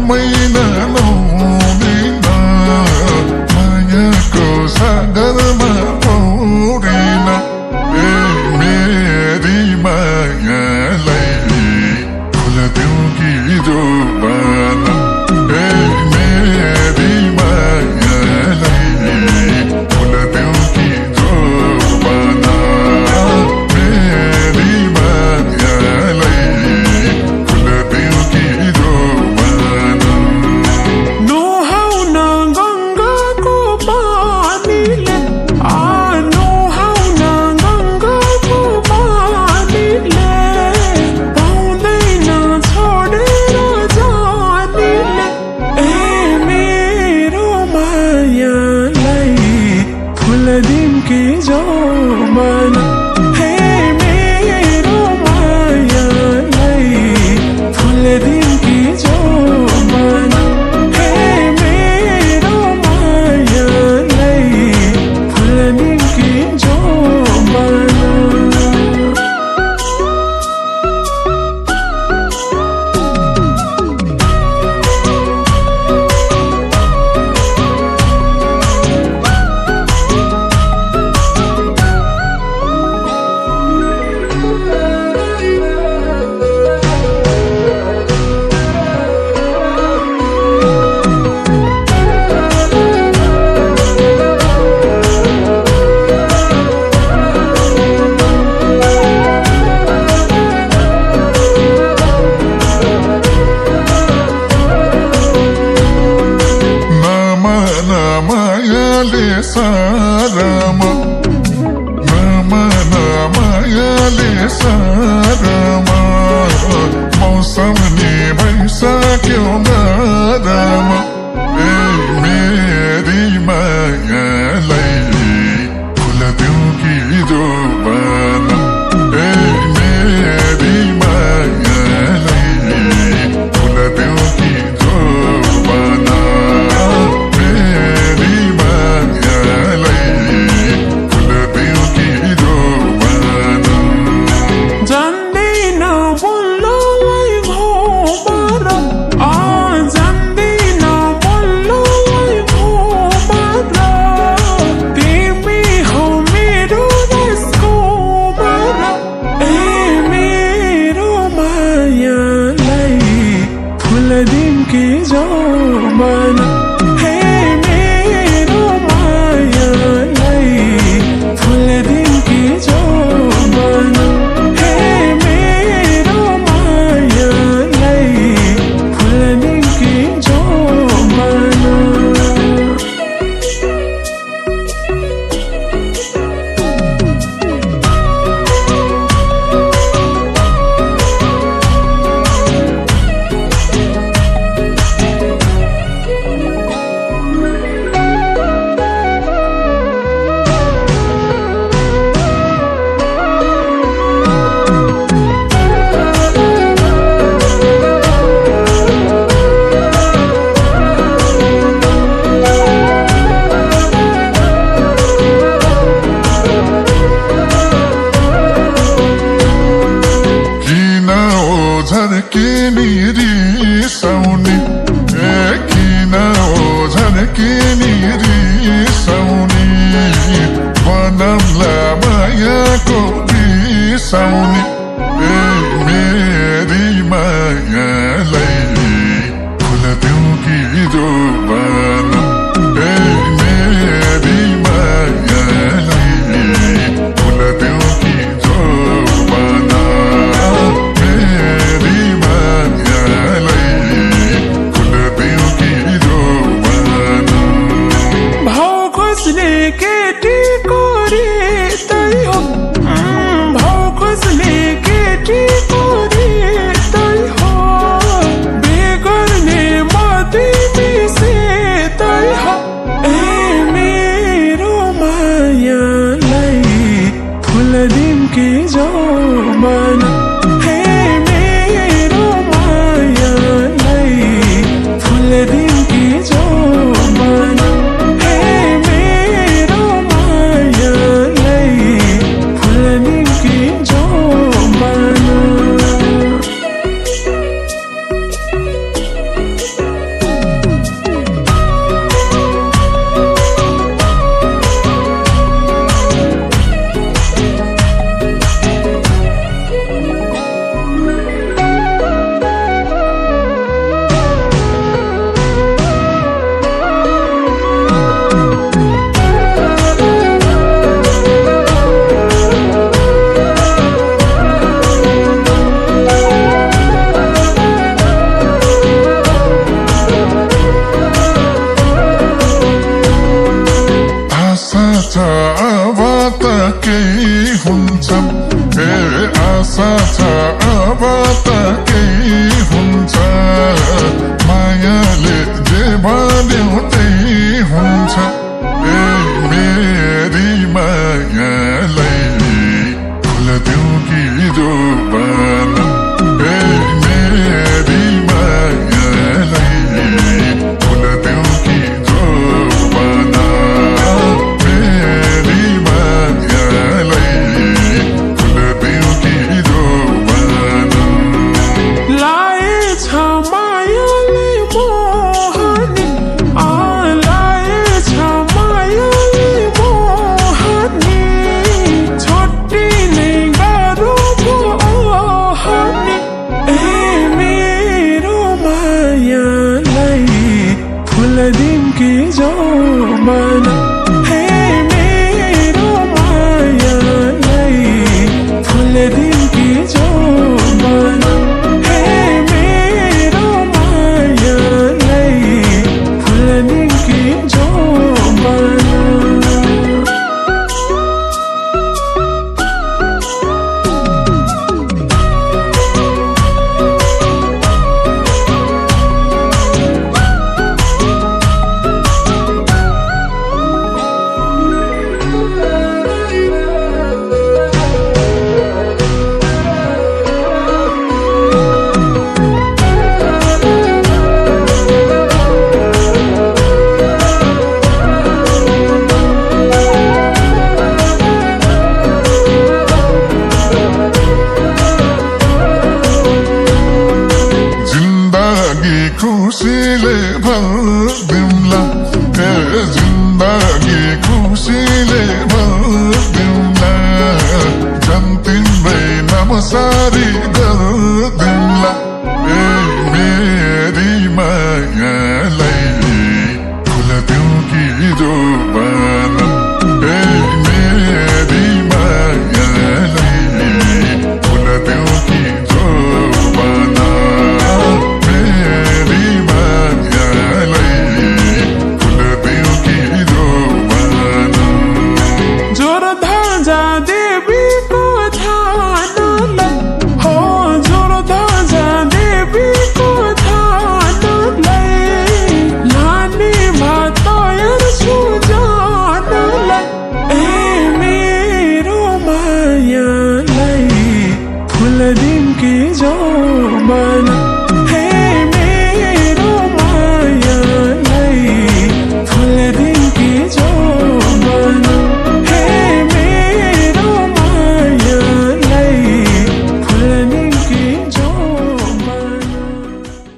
मैना नौदिन मायाको सागरमा पौडिन मेरी मायालाई खोल्देऊ कि जोबान मेरी मायालाई खोल्देऊ कि जोबान मेरी मायालाई खोल्देऊ कि जोबान नुहाउन गङ्गाको पानीले नुहाउन गङ्गाको पानीले पाउँदैन छोडेर जानीले मेरो मायालाई फुलदिम कि जोबान मेरो मायालाई फुलदिम कि जोबान मेरो मायालाई फुलदिम कि जोबान मायाले सारामा मायाले सारामा मौसम नि भइसक्यो गारामा मेरी मायालाई फुलदेऊ कि जोबान मेरी मायालाई फुलदेऊ कि जोबान मेरी मायालाई फुलदेऊ कि जोबान जान्दैन बोल्नलाई घोबार जान्दैन बोल्नलाई घोबार तिमी हौ मेरो देशको बार मेरो मायालाई फुलदिम कि जोबान मेरो मायालाई फुलदिम कि जोबान मेरो मायालाई फुलदिम कि जोबान भन्यो त्यही हुन्छ ए मेरी मायालाई फुलदेऊ कि जोबान ए मेरी मायालाई फुलदेऊ कि जोबान मेरी मायालाई फुलदेऊ कि जोबान लाएछ मायाले मोहनी लाएछ मायाले मोहनी छुट्टिने गाह्रो मोहनी ए मेरो मायालाई फुलदिउँ कि जोबान हे मेरो मायालाई फुलदिउँ कि जोबान हे मेरो मायालाई फुलदिउँ कि जोबान खुसीले भरिदिउँला ए जिन्दगी खुसीले भरिदिउँला झन् तिम्रै नाम सारी गरिदिउँला